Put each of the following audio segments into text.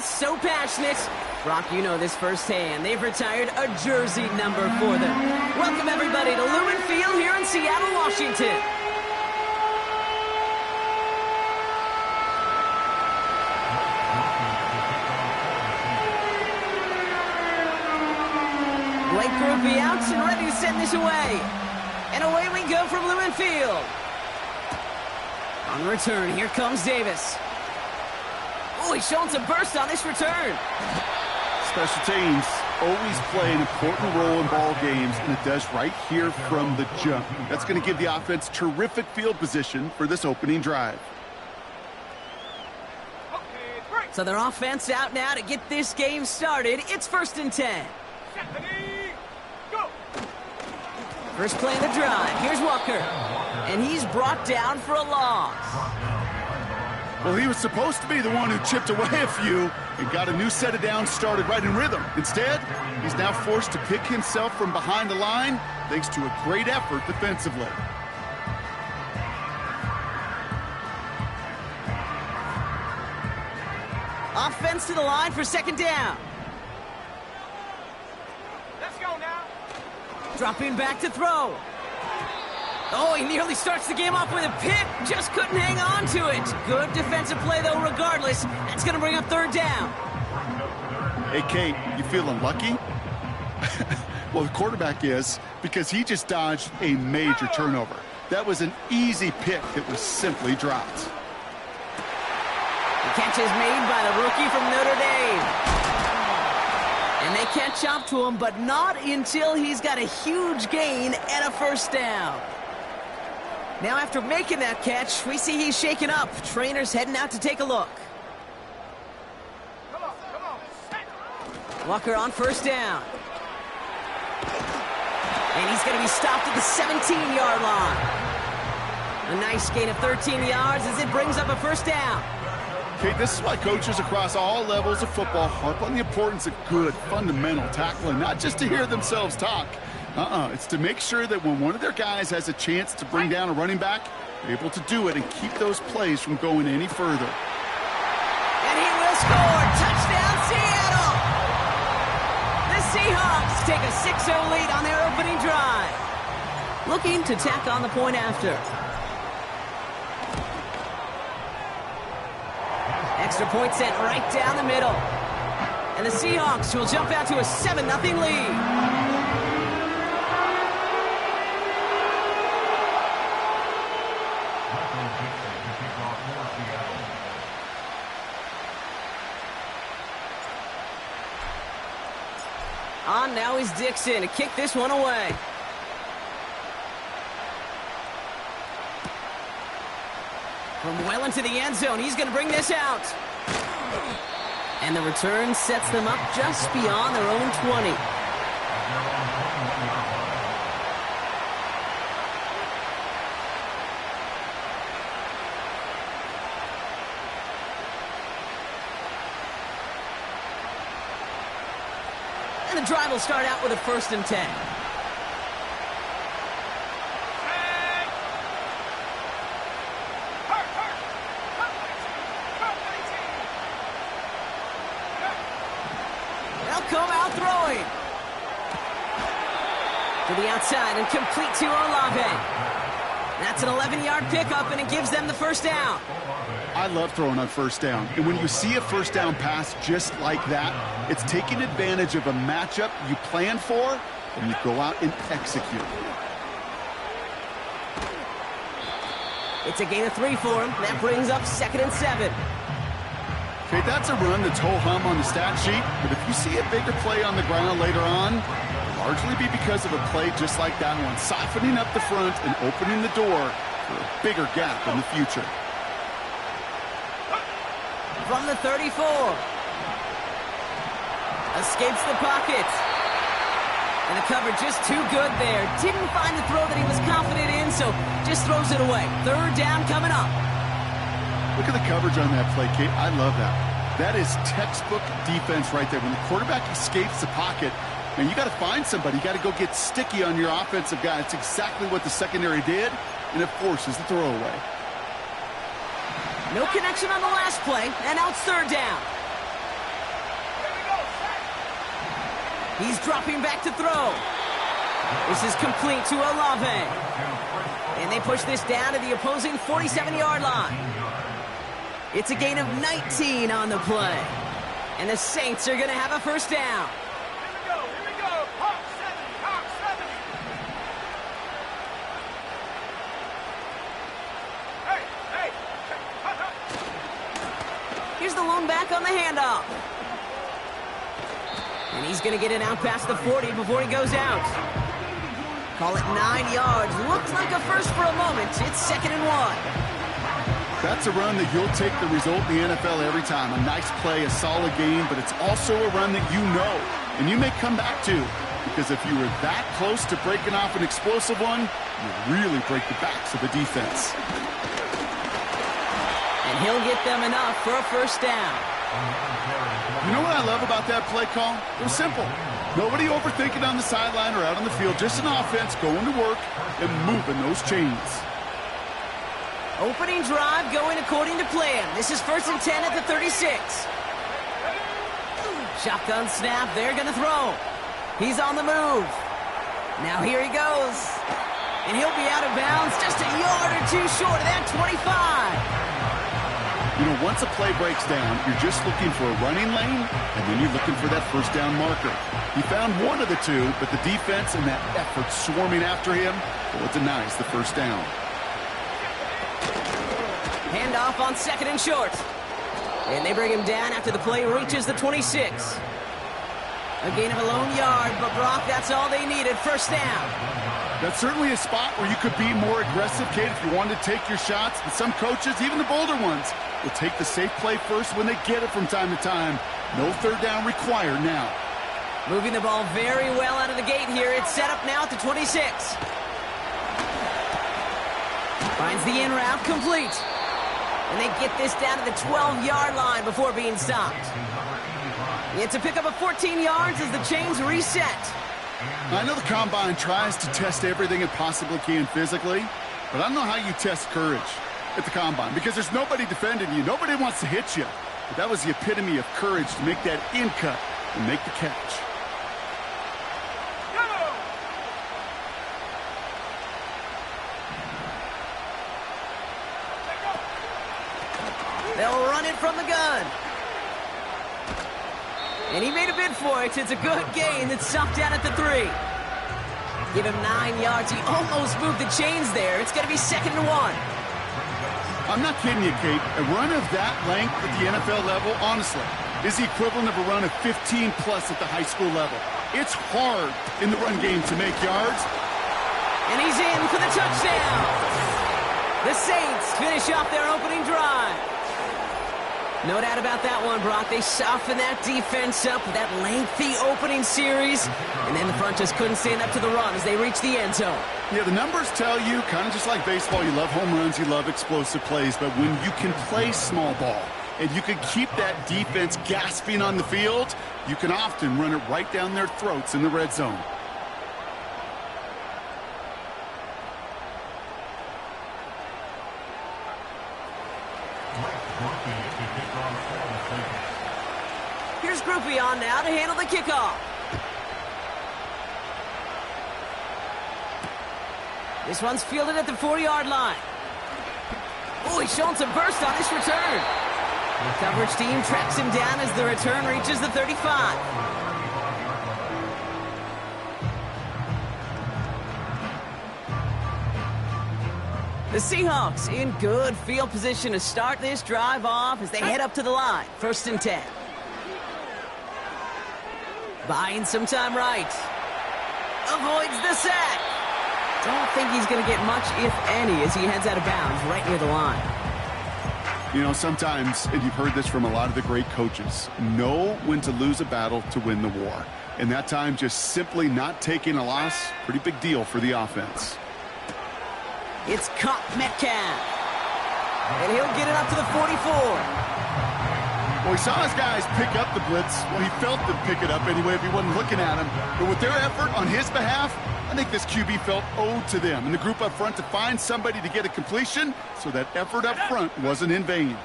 so passionate. Brock, you know this firsthand. They've retired a jersey number for them. Welcome, everybody, to Lumen Field here in Seattle, Washington. Blake Groupie out and ready to send this away. And away we go from Lumen Field. On the return, here comes Davis. Oh, he's showing some burst on this return. Special teams always play an important role in ball games, and it does right here from the jump. That's going to give the offense terrific field position for this opening drive. So their offense out now to get this game started. It's 1st and 10. First play of the drive. Here's Walker. And he's brought down for a loss. Well, he was supposed to be the one who chipped away a few and got a new set of downs started right in rhythm. Instead, he's now forced to pick himself from behind the line thanks to a great effort defensively. Offense to the line for 2nd down. Let's go now. Dropping back to throw. Oh, he nearly starts the game off with a pick. Just couldn't hang on to it. Good defensive play, though, regardless. That's going to bring up 3rd down. Hey, Kate, you feeling lucky? Well, the quarterback is, because he just dodged a major turnover. That was an easy pick that was simply dropped. The catch is made by the rookie from Notre Dame. And they catch up to him, but not until he's got a huge gain and a 1st down. Now, after making that catch, we see he's shaken up. Trainer's heading out to take a look. Come on. Walker on 1st down. And he's going to be stopped at the 17-yard line. A nice gain of 13 yards as it brings up a 1st down. Okay, this is why coaches across all levels of football harp on the importance of good, fundamental tackling, not just to hear themselves talk. It's to make sure that when one of their guys has a chance to bring down a running back, they're able to do it and keep those plays from going any further. And he will score. Touchdown, Seattle! The Seahawks take a 6-0 lead on their opening drive. Looking to tack on the point after. Extra point sent right down the middle. And the Seahawks will jump out to a 7-0 lead. On now is Dixon to kick this one away. From well into the end zone, he's going to bring this out. And the return sets them up just beyond their own 20. And the drive will start out with a 1st and 10. Come out throwing. To the outside and complete to Olave. That's an 11-yard pickup, and it gives them the 1st down. I love throwing on 1st down. And when you see a 1st down pass just like that, it's taking advantage of a matchup you plan for, and you go out and execute. It's a gain of 3 for him. That brings up 2nd and 7. Okay, that's a run that's ho-hum on the stat sheet, but if you see a bigger play on the ground later on, it'll largely be because of a play just like that one, softening up the front and opening the door for a bigger gap in the future. From the 34. Escapes the pocket. And the cover just too good there. Didn't find the throw that he was confident in, so just throws it away. 3rd down coming up. Look at the coverage on that play, Kate. I love that. That is textbook defense right there. When the quarterback escapes the pocket, man, you got to find somebody. You got to go get sticky on your offensive guy. It's exactly what the secondary did, and it forces the throwaway. No connection on the last play, and now it's 3rd down. He's dropping back to throw. This is complete to Olave. And they push this down to the opposing 47-yard line. It's a gain of 19 on the play. And the Saints are going to have a first down. Here we go. Hawk 70. Hey. Here's the lone back on the handoff. And he's going to get it out past the 40 before he goes out. Call it 9 yards. Looks like a first for a moment. It's 2nd and 1. That's a run that you'll take the result in the NFL every time. A nice play, a solid game, but it's also a run that you know and you may come back to, because if you were that close to breaking off an explosive one, you really break the backs of the defense. And he'll get them enough for a first down. You know what I love about that play call? It was simple. Nobody overthinking on the sideline or out on the field. Just an offense going to work and moving those chains. Opening drive going according to plan. This is 1st and 10 at the 36. Shotgun snap. They're going to throw. He's on the move. Now here he goes. And he'll be out of bounds just a yard or two short of that 25. You know, once a play breaks down, you're just looking for a running lane, and then you're looking for that first down marker. He found one of the two, but the defense and that effort swarming after him, well, it denies the first down. Handoff on 2nd and short. And they bring him down after the play reaches the 26. A gain of a lone yard, but Brock, that's all they needed. First down. That's certainly a spot where you could be more aggressive, Kate, if you wanted to take your shots. But some coaches, even the bolder ones, will take the safe play first when they get it from time to time. No third down required now. Moving the ball very well out of the gate here. It's set up now at the 26. Finds the in route complete. And they get this down to the 12-yard line before being stopped. It's a pickup of 14 yards as the chains reset. I know the Combine tries to test everything it possibly can physically, but I don't know how you test courage at the Combine, because there's nobody defending you. Nobody wants to hit you. But that was the epitome of courage to make that in cut and make the catch. They'll run it from the gun. And he made a bid for it. It's a good gain that's stopped down at the 3. Give him 9 yards. He almost moved the chains there. It's going to be 2nd and 1. I'm not kidding you, Kate. A run of that length at the NFL level, honestly, is the equivalent of a run of 15-plus at the high school level. It's hard in the run game to make yards. And he's in for the touchdown. The Saints finish off their opening drive. No doubt about that one, Brock. They softened that defense up with that lengthy opening series, and then the front just couldn't stand up to the run as they reached the end zone. Yeah, the numbers tell you, kind of just like baseball, you love home runs, you love explosive plays, but when you can play small ball and you can keep that defense gasping on the field, you can often run it right down their throats in the red zone. Here's Groupie on now to handle the kickoff. This one's fielded at the 40-yard line. Oh, he's showing some burst on this return. The coverage team tracks him down as the return reaches the 35. The Seahawks in good field position to start this drive off as they head up to the line. 1st and 10. Buying some time right. Avoids the sack. Don't think he's going to get much, if any, as he heads out of bounds right near the line. You know, sometimes, and you've heard this from a lot of the great coaches, know when to lose a battle to win the war. And that time, just simply not taking a loss, pretty big deal for the offense. It's caught Metcalf. And he'll get it up to the 44. Well, he saw his guys pick up the blitz. Well, he felt them pick it up anyway if he wasn't looking at him. But with their effort on his behalf, I think this QB felt owed to them and the group up front to find somebody to get a completion, so that effort up front wasn't in vain.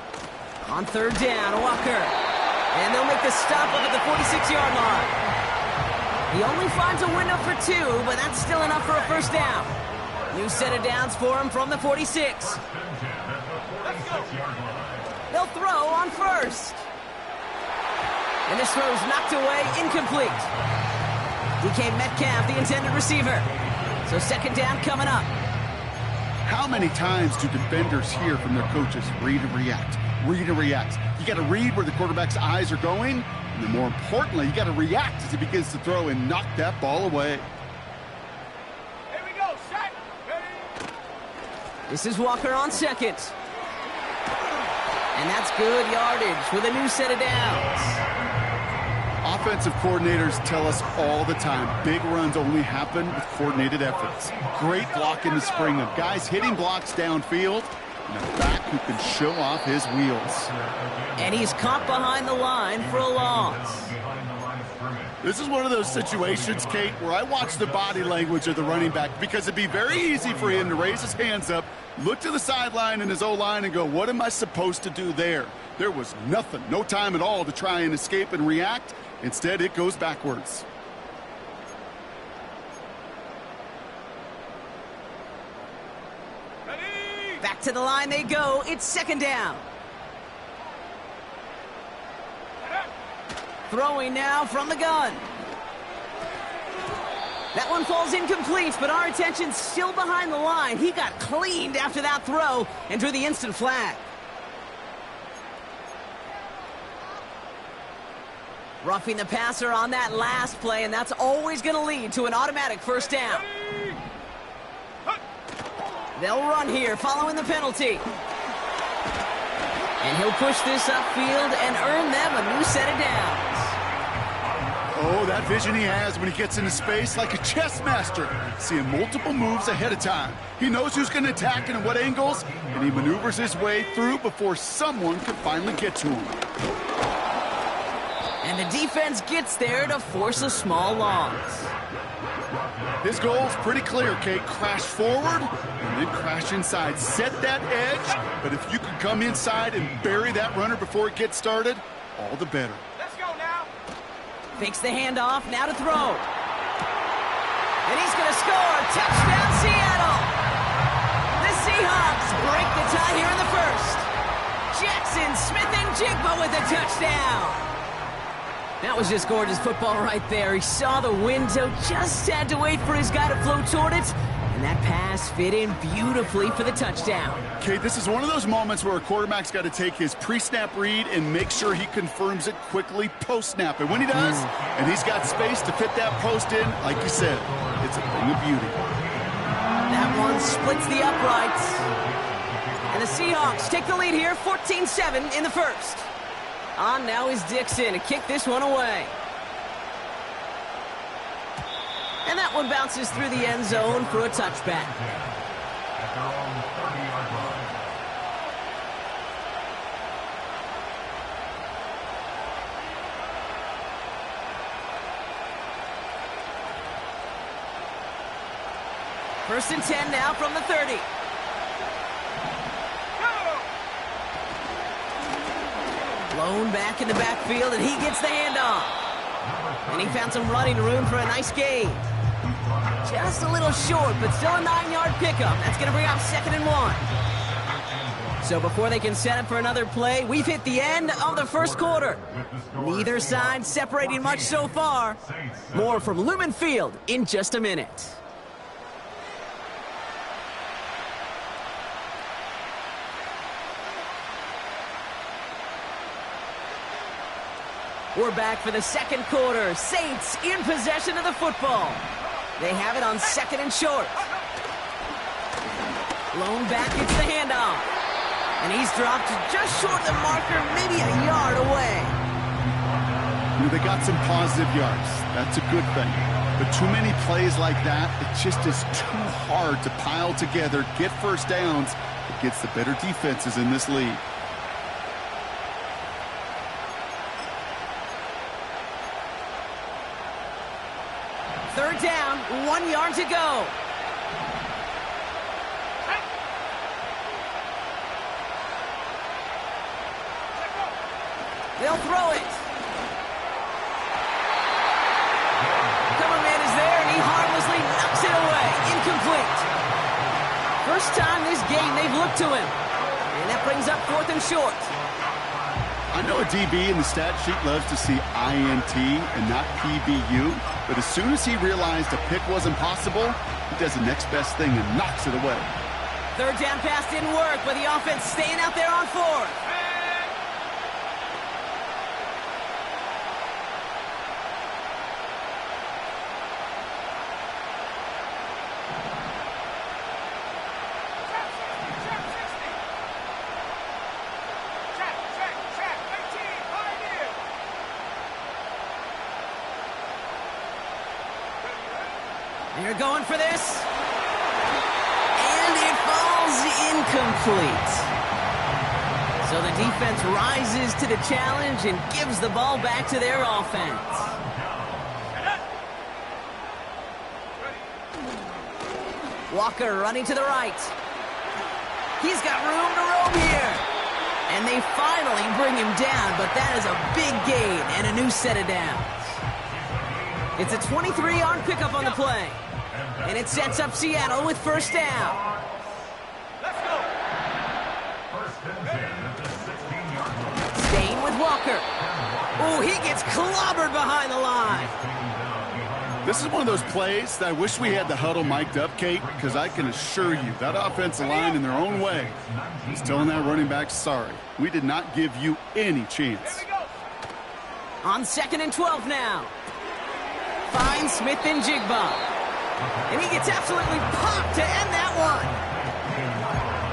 On 3rd down, Walker. And they'll make the stop up at the 46-yard line. He only finds a window for 2, but that's still enough for a first down. New set of downs for him from the 46. They'll throw on first. And this throw's knocked away, incomplete. DK Metcalf, the intended receiver. So second down coming up. How many times do defenders hear from their coaches, read and react, read and react? You got to read where the quarterback's eyes are going, and then more importantly, you got to react as he begins to throw and knock that ball away. Here we go, set, ready. This is Walker on second. And that's good yardage with a new set of downs. Offensive coordinators tell us all the time, big runs only happen with coordinated efforts. Great block in the spring of guys hitting blocks downfield, and a back who can show off his wheels. And he's caught behind the line for a loss. This is one of those situations, Kate, where I watch the body language of the running back because it'd be very easy for him to raise his hands up, look to the sideline in his O-line and go, what am I supposed to do there? There was nothing, no time at all to try and escape and react. Instead, it goes backwards. Ready. Back to the line they go. It's second down. Throwing now from the gun. That one falls incomplete, but our attention's still behind the line. He got cleaned after that throw and drew the instant flag. Roughing the passer on that last play, and that's always going to lead to an automatic first down. They'll run here following the penalty. And he'll push this upfield and earn them a new set of downs. Oh, that vision he has when he gets into space like a chess master, seeing multiple moves ahead of time. He knows who's going to attack and at what angles, and he maneuvers his way through before someone can finally get to him. And the defense gets there to force a small loss. His goal's pretty clear, Kate. Crash forward and then crash inside. Set that edge, but if you can come inside and bury that runner before it gets started, all the better. Let's go now. Fakes the handoff, now to throw. And he's going to score. Touchdown, Seattle. The Seahawks break the tie here in the first. Jackson Smith-Njigba with a touchdown. That was just gorgeous football right there. He saw the window, just had to wait for his guy to float toward it, and that pass fit in beautifully for the touchdown. Okay, this is one of those moments where a quarterback's got to take his pre-snap read and make sure he confirms it quickly post-snap. And when he does, and he's got space to fit that post in, like you said, it's a thing of beauty. That one splits the uprights. And the Seahawks take the lead here, 14-7 in the first. On now is Dixon to kick this one away. And that one bounces through the end zone for a touchback. First and 10 now from the 30. Blown back in the backfield, and he gets the handoff. And he found some running room for a nice gain. Just a little short, but still a 9-yard pickup. That's going to bring up 2nd and 1. So before they can set up for another play, we've hit the end of the first quarter. Neither side separating much so far. More from Lumen Field in just a minute. We're back for the second quarter. Saints in possession of the football. They have it on 2nd and short. Blown back, it's the handoff. And he's dropped just short of the marker, maybe a yard away. They got some positive yards. That's a good thing. But too many plays like that, it just is too hard to pile together, get first downs against the better defenses in this league. Third down, 1 yard to go. They'll throw it. it to him. And that brings up 4th and short. I know a DB in the stat sheet loves to see INT and not PBU, but as soon as he realized a pick wasn't possible, he does the next best thing and knocks it away. 3rd down pass didn't work, but the offense staying out there on 4th. They're going for this. And it falls incomplete. So the defense rises to the challenge and gives the ball back to their offense. Walker running to the right. He's got room to roam here. And they finally bring him down, but that is a big gain and a new set of downs. It's a 23-yard pickup on the play. And it sets up Seattle with 1st down. Let's go. Staying with Walker. Oh, he gets clobbered behind the line. This is one of those plays that I wish we had the huddle mic'd up, Kate, because I can assure you that offensive line in their own way is telling that running back, sorry, we did not give you any chance. Here we go. On 2nd and 12 now. Finds Smith and Jigba. And he gets absolutely popped to end that one.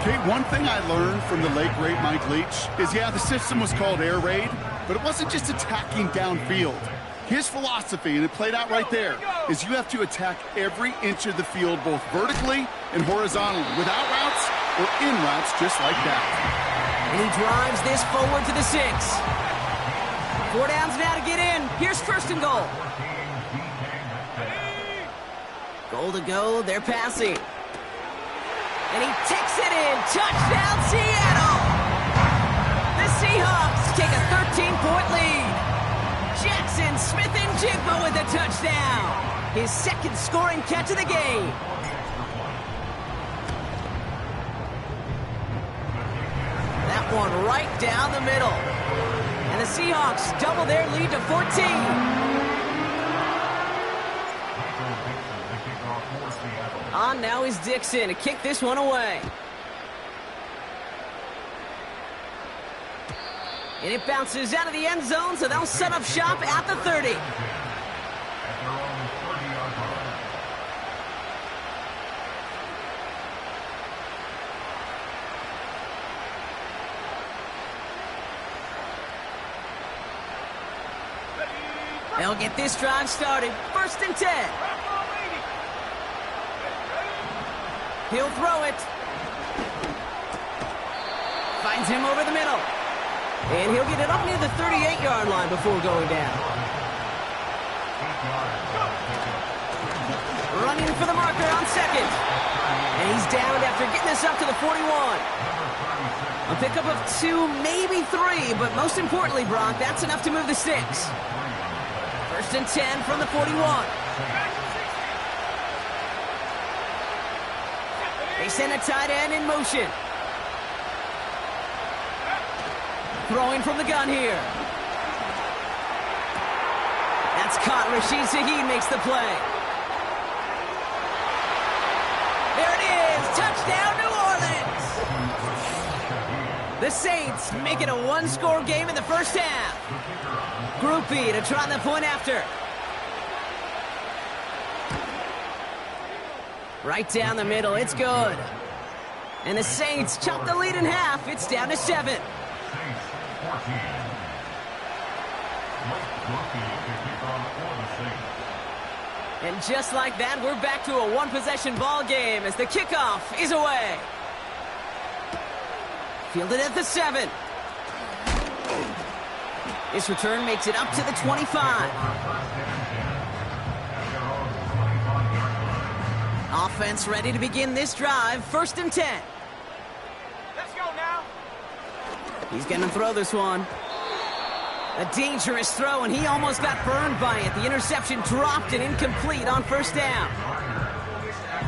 Kate, one thing I learned from the late, great Mike Leach is, yeah, the system was called air raid, but it wasn't just attacking downfield. His philosophy, and it played out right there, is you have to attack every inch of the field, both vertically and horizontally, without routes or in routes just like that. And he drives this forward to the 6. 4 downs now to get in. Here's 1st and goal. Goal to go, they're passing. And he takes it in. Touchdown, Seattle! The Seahawks take a 13-point lead. Jackson Smith and Jigba with a touchdown. His 2nd scoring catch of the game. That one right down the middle. And the Seahawks double their lead to 14. On now is Dixon to kick this one away. And it bounces out of the end zone, so they'll set up shop at the 30. They'll get this drive started. 1st and 10. He'll throw it. Finds him over the middle. And he'll get it up near the 38-yard line before going down. Running for the marker on 2nd. And he's down after getting this up to the 41. A pickup of 2, maybe 3, but most importantly, Brock, that's enough to move the sticks. 1st and 10 from the 41. They send a tight end in motion. Throwing from the gun here. That's caught. Rashid Shaheed makes the play. There it is. Touchdown, New Orleans. The Saints make it a 1-score game in the 1st half. Groupie to try the point after. Right down the middle, it's good. And the Saints chop the lead in half. It's down to 7. And just like that, we're back to a 1-possession ball game as the kickoff is away. Fielded at the 7. This return makes it up to the 25. Offense ready to begin this drive. 1st and 10. Let's go now. He's going to throw this one. A dangerous throw, and he almost got burned by it. The interception dropped and incomplete on 1st down.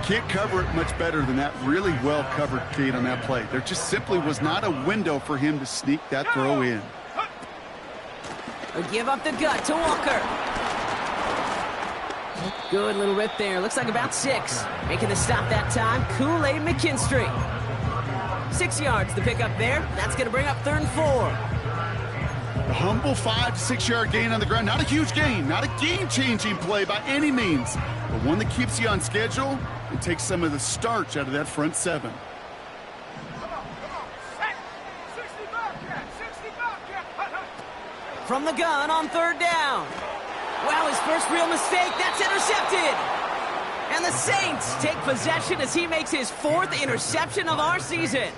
Can't cover it much better than that. Really well covered, Kate, on that play. There just simply was not a window for him to sneak that throw in. Give up the gut to Walker. Good little rip there. Looks like about 6. Making the stop that time, Kool-Aid McKinstry. 6 yards to pick up there. That's going to bring up 3rd and 4. A humble 5 to 6 yard gain on the ground. Not a huge gain, not a game-changing play by any means, but one that keeps you on schedule and takes some of the starch out of that front 7. From the gun on 3rd down. Wow, his first real mistake. That's intercepted. And the Saints take possession as he makes his 4th interception of our season.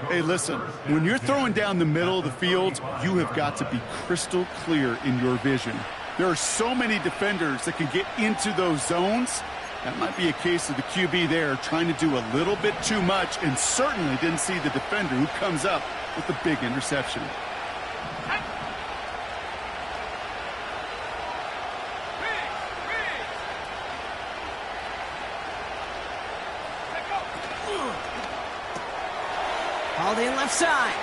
Hey, listen, when you're throwing down the middle of the field, you have got to be crystal clear in your vision. There are so many defenders that can get into those zones. That might be a case of the QB there trying to do a little bit too much and certainly didn't see the defender who comes up with the big interception. Hauled in left side.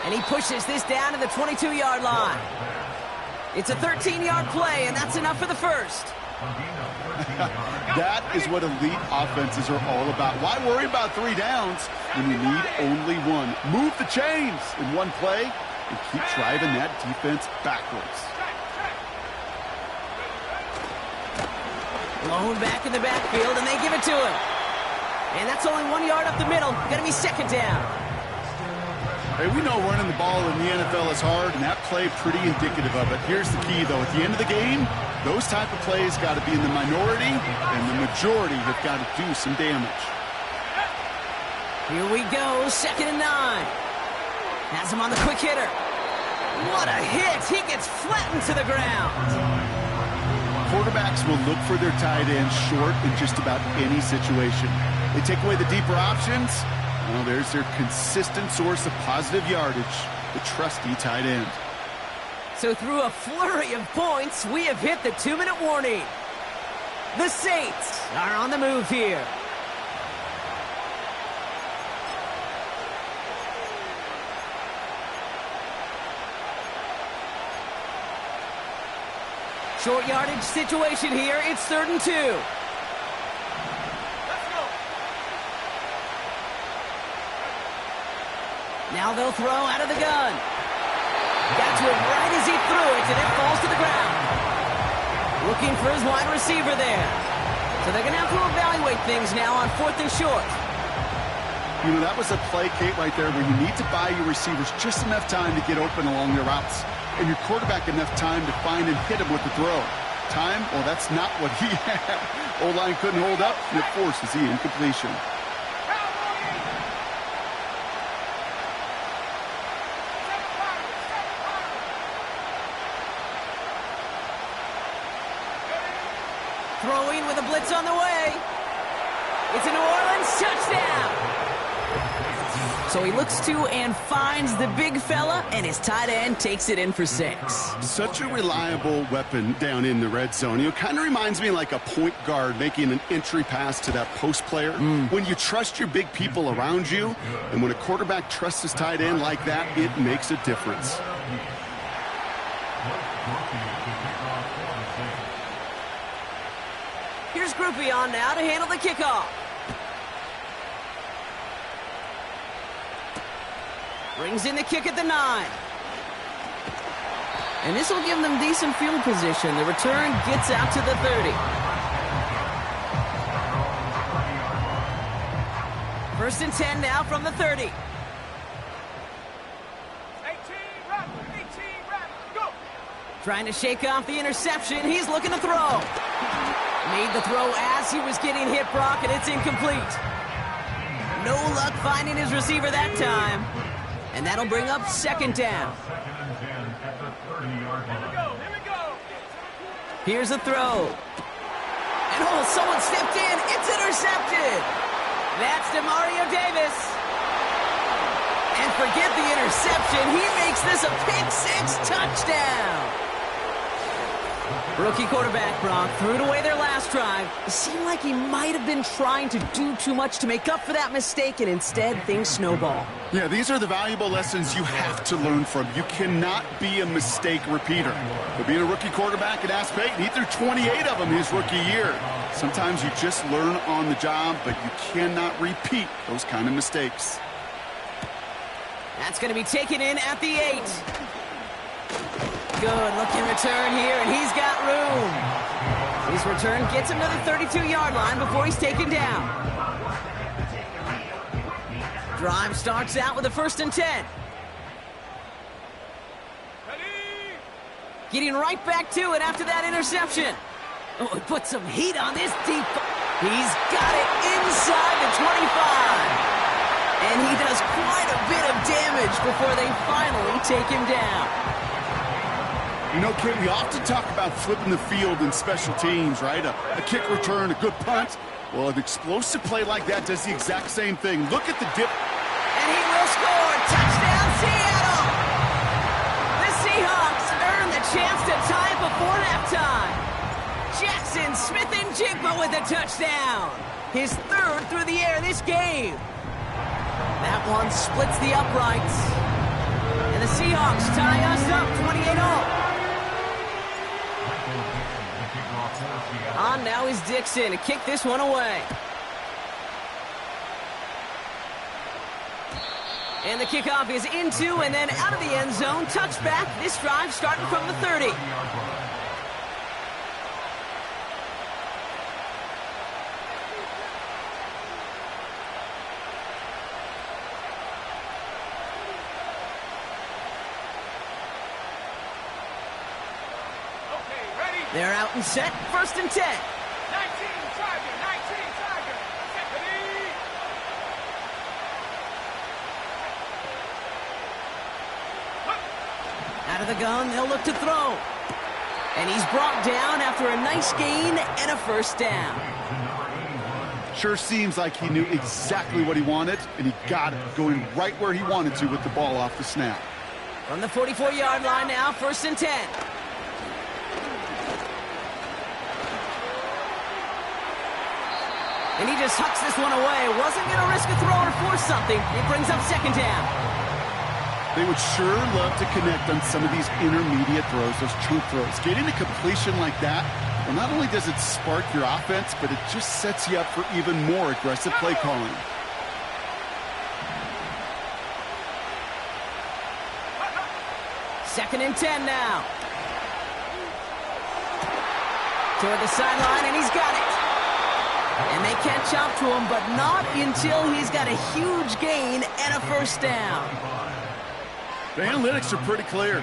And he pushes this down to the 22-yard line. It's a 13-yard play, and that's enough for the first. That is what elite offenses are all about. Why worry about 3 downs when you need only 1? Move the chains in one play and keep driving that defense backwards. Blown back in the backfield, and they give it to him. And that's only 1 yard up the middle. Gonna be 2nd down. Hey, we know running the ball in the NFL is hard, and that play pretty indicative of it. Here's the key, though. At the end of the game, those type of plays got to be in the minority, and the majority have got to do some damage. Here we go, 2nd and 9. Has him on the quick hitter. What a hit! He gets flattened to the ground. Quarterbacks will look for their tight end short in just about any situation. They take away the deeper options. Well, there's their consistent source of positive yardage, the trusty tight end. So through a flurry of points, we have hit the 2-minute warning. The Saints are on the move here. Short yardage situation here. It's 3rd and 2. Now they'll throw out of the gun. Got to him right as he threw it, and it falls to the ground. Looking for his wide receiver there. So they're going to have to evaluate things now on 4th and short. You know, that was a play, Kate, right there where you need to buy your receivers just enough time to get open along their routes, and your quarterback enough time to find and hit him with the throw. Time? Well, that's not what he had. O-line couldn't hold up, and it forces the incompletion. Throwing with a blitz on the way. It's a New Orleans touchdown. So he looks to and finds the big fella, and his tight end takes it in for 6. Such a reliable weapon down in the red zone. You know, kind of reminds me like a point guard making an entry pass to that post player. When you trust your big people around you, and when a quarterback trusts his tight end like that, it makes a difference. Here's Groupie on now to handle the kickoff. Brings in the kick at the 9. And this will give them decent field position. The return gets out to the 30. 1st and 10 now from the 30. 18, go! Trying to shake off the interception. He's looking to throw. Made the throw as he was getting hit, Brock, and it's incomplete. No luck finding his receiver that time. And that'll bring up 2nd down. Here's a throw. And oh, someone stepped in. It's intercepted. That's DeMario Davis. And forget the interception. He makes this a pick 6 touchdown. Rookie quarterback, Brock, threw it away their last drive. It seemed like he might have been trying to do too much to make up for that mistake, and instead things snowball. Yeah, these are the valuable lessons you have to learn from. You cannot be a mistake repeater. But being a rookie quarterback at Ask Peyton, he threw 28 of them his rookie year. Sometimes you just learn on the job, but you cannot repeat those kind of mistakes. That's going to be taken in at the 8. Good looking return here, and he's got room. His return gets him to the 32-yard line before he's taken down. Drive starts out with a 1st and 10. Getting right back to it after that interception. Oh, he put some heat on this deep. He's got it inside the 25. And he does quite a bit of damage before they finally take him down. You know, Kit, we often talk about flipping the field in special teams, right? A kick return, a good punt. Well, an explosive play like that does the exact same thing. Look at the dip. And he will score. Touchdown, Seattle! The Seahawks earn the chance to tie it before halftime. Jackson Smith-Njigba with a touchdown. His 3rd through the air this game. That one splits the uprights. And the Seahawks tie us up 28-all. On now is Dixon to kick this one away. And the kickoff is into and then out of the end zone. Touchback. This drive starting from the 30. They're out and set. 1st and 10. 19 Tiger, 19 Tiger. Ready? Out of the gun, they'll look to throw. And he's brought down after a nice gain and a 1st down. Sure seems like he knew exactly what he wanted, and he got it, going right where he wanted to with the ball off the snap. From the 44-yard line now, 1st and 10. And he just hucks this one away. Wasn't going to risk a throw or force something. It brings up 2nd down. They would sure love to connect on some of these intermediate throws, those chunk throws. Getting a completion like that, well, not only does it spark your offense, but it just sets you up for even more aggressive play calling. Second and 10 now. Toward the sideline, and he's got it. And they catch up to him, but not until he's got a huge gain and a 1st down. The analytics are pretty clear.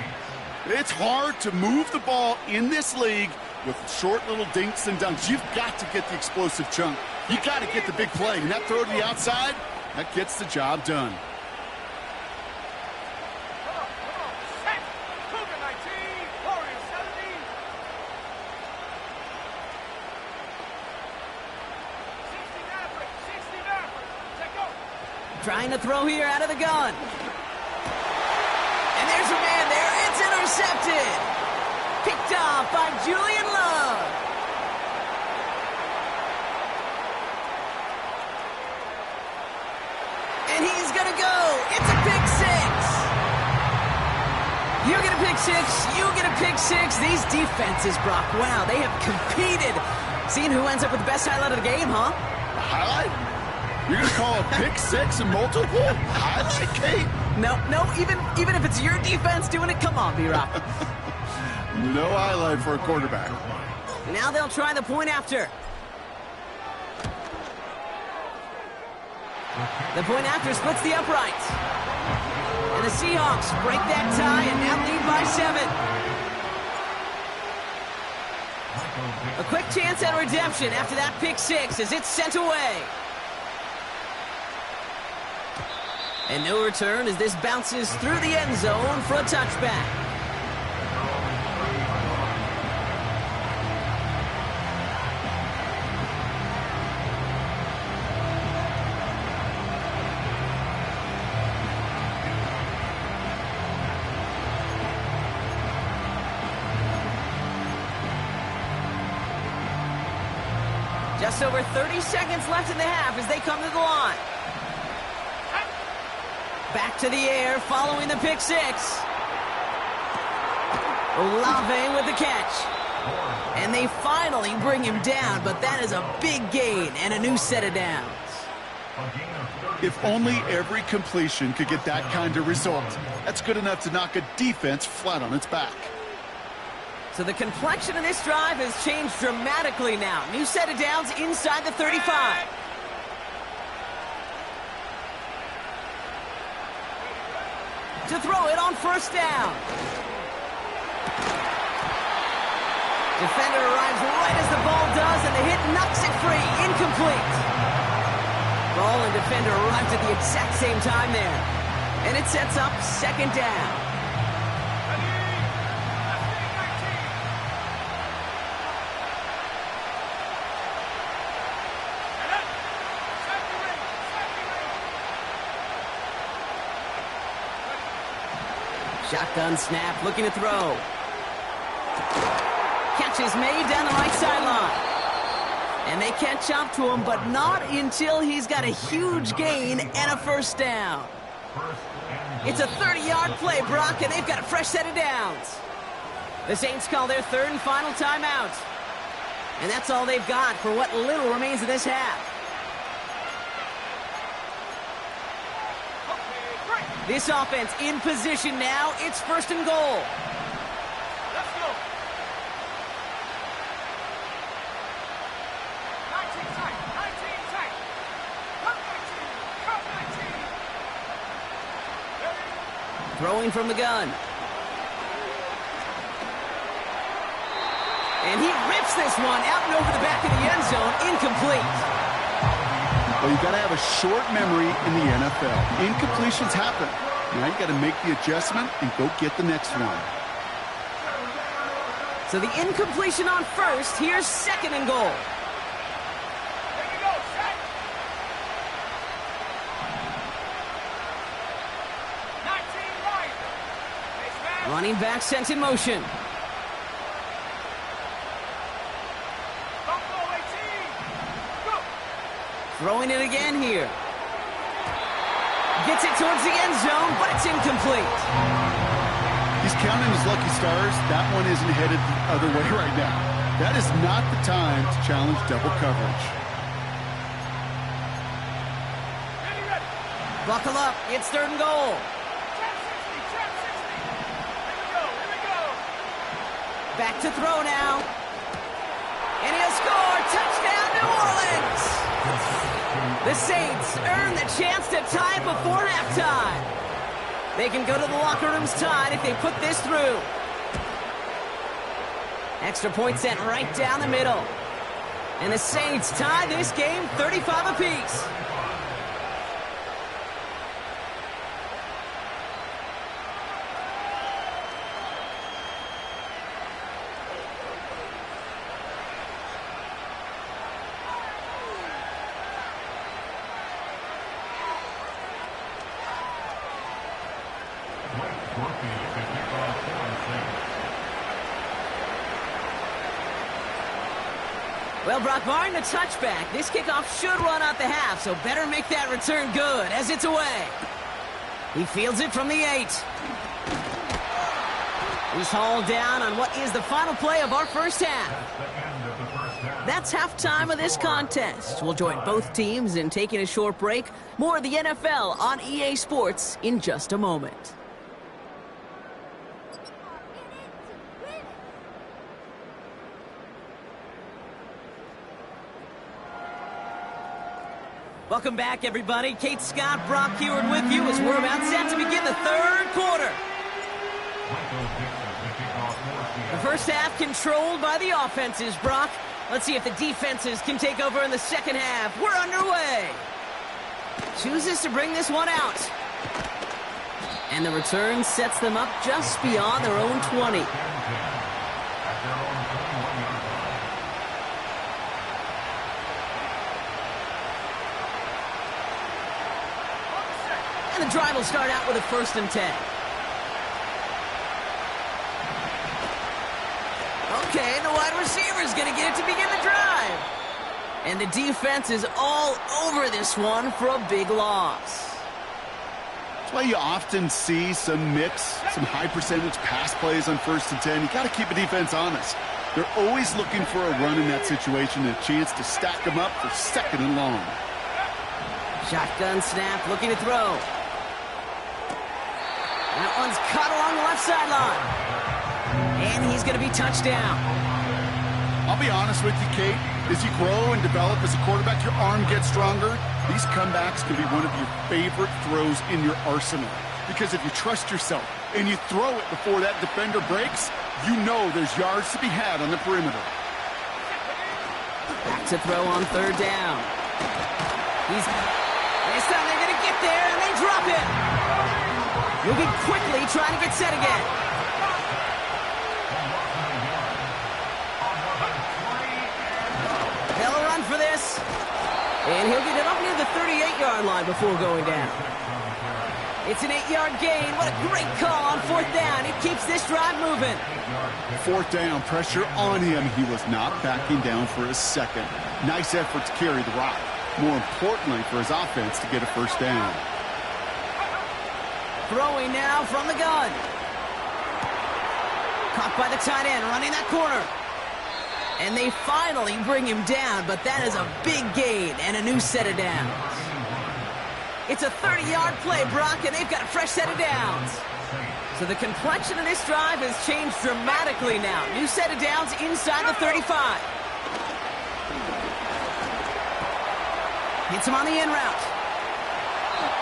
It's hard to move the ball in this league with short little dinks and dunks. You've got to get the explosive chunk. You've got to get the big play. And that throw to the outside, that gets the job done. Set. Cougar 19, Warriors 70. 60 Mavericks. Take go. Trying to throw here out of the gun. And there's a man there. It's intercepted. Picked off by Julian Love. And he's going to go. It's a pick 6. You get a pick 6. You get a pick 6. These defenses, Brock, wow, they have competed. Seeing who ends up with the best highlight of the game, huh? Highlight? You're going to call a pick 6 and multiple? Highlight, Kate? No, even if it's your defense doing it, come on, B-Rock. No highlight for a quarterback. Now they'll try the point after. The point after splits the uprights. And the Seahawks break that tie and now lead by 7. A quick chance at redemption after that pick 6 as it's sent away. And no return as this bounces through the end zone for a touchback. Just over 30 seconds left in the half as they come to the line. Back to the air following the pick six. Olave with the catch. And they finally bring him down, but that is a big gain and a new set of downs. If only every completion could get that kind of result. That's good enough to knock a defense flat on its back. So the complexion of this drive has changed dramatically now. New set of downs inside the 35. To throw it on first down. Defender arrives right as the ball does, and the hit knocks it free. Incomplete. Ball and defender arrives at the exact same time there. And it sets up second down. Shotgun snap, looking to throw. Catch is made down the right sideline. And they catch up to him, but not until he's got a huge gain and a first down. It's a 30-yard play, Brock, and they've got a fresh set of downs. The Saints call their third and final timeout. And that's all they've got for what little remains of this half. This offense in position now. It's first and goal. Let's go. 19 tight. 19 tight. Come 19. Come 19. Throwing from the gun. And he rips this one out and over the back of the end zone. Incomplete. Well, you've got to have a short memory in the NFL. Incompletions happen. Now you've got to make the adjustment and go get the next one. So the incompletion on first. Here's second and goal. Here we go. Set. 19 right. Face back. Running back sent in motion. Buffalo 18. Go. Throwing it again here. Gets it towards the end zone, but it's incomplete. He's counting his lucky stars. That one isn't headed the other way right now. That is not the time to challenge double coverage. Ready, ready. Buckle up. It's third and goal. Trap 60. Trap 60. Here we go. Here we go. Back to throw now. And he'll score. Touchdown, New Orleans. The Saints earn the chance to tie before halftime. They can go to the locker rooms tied if they put this through. Extra point sent right down the middle. And the Saints tie this game 35 apiece. Well, Brock, barring the touchback, this kickoff should run out the half, so better make that return good as it's away. He fields it from the 8. He's hauled down on what is the final play of our first half. That's halftime of this contest. We'll join both teams in taking a short break. More of the NFL on EA Sports in just a moment. Welcome back, everybody. Kate Scott, Brock Heward with you as we're about set to begin the third quarter. The first half controlled by the offenses, Brock. Let's see if the defenses can take over in the second half. We're underway. Chooses to bring this one out. And the return sets them up just beyond their own 20. And the drive will start out with a 1st and 10. Okay, the wide receiver is going to get it to begin the drive. And the defense is all over this one for a big loss. That's why you often see some high percentage pass plays on 1st and 10. You got to keep a defense honest. They're always looking for a run in that situation and a chance to stack them up for 2nd and long. Shotgun snap, looking to throw. That one's caught along the left sideline. And he's going to be touched down. I'll be honest with you, Kate. As you grow and develop as a quarterback, your arm gets stronger. These comebacks can be one of your favorite throws in your arsenal. Because if you trust yourself and you throw it before that defender breaks, you know there's yards to be had on the perimeter. Back to throw on 3rd down. This time they're going to get there, and they drop it. Moving quickly, trying to get set again. They'll run for this. And he'll get it up near the 38-yard line before going down. It's an 8-yard gain. What a great call on 4th down. It keeps this drive moving. 4th down, pressure on him. He was not backing down for a second. Nice effort to carry the rock. More importantly for his offense to get a 1st down. Throwing now from the gun. Caught by the tight end, running that corner. And they finally bring him down, but that is a big gain and a new set of downs. It's a 30-yard play, Brock, and they've got a fresh set of downs. So the complexion of this drive has changed dramatically now. New set of downs inside the 35. Hits him on the in route.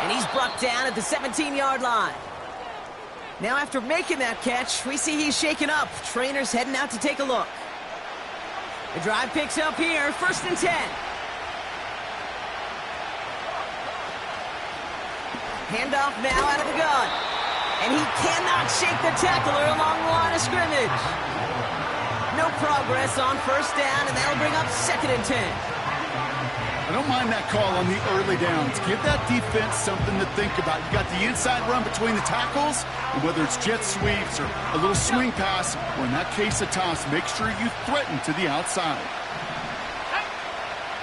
And he's brought down at the 17-yard line. Now after making that catch, we see he's shaken up. Trainer's heading out to take a look. The drive picks up here, 1st and 10. Handoff now out of the gun. And he cannot shake the tackler along the line of scrimmage. No progress on 1st down, and that'll bring up 2nd and 10. I don't mind that call on the early downs. Give that defense something to think about. You got the inside run between the tackles, and whether it's jet sweeps or a little swing pass, or in that case a toss, make sure you threaten to the outside.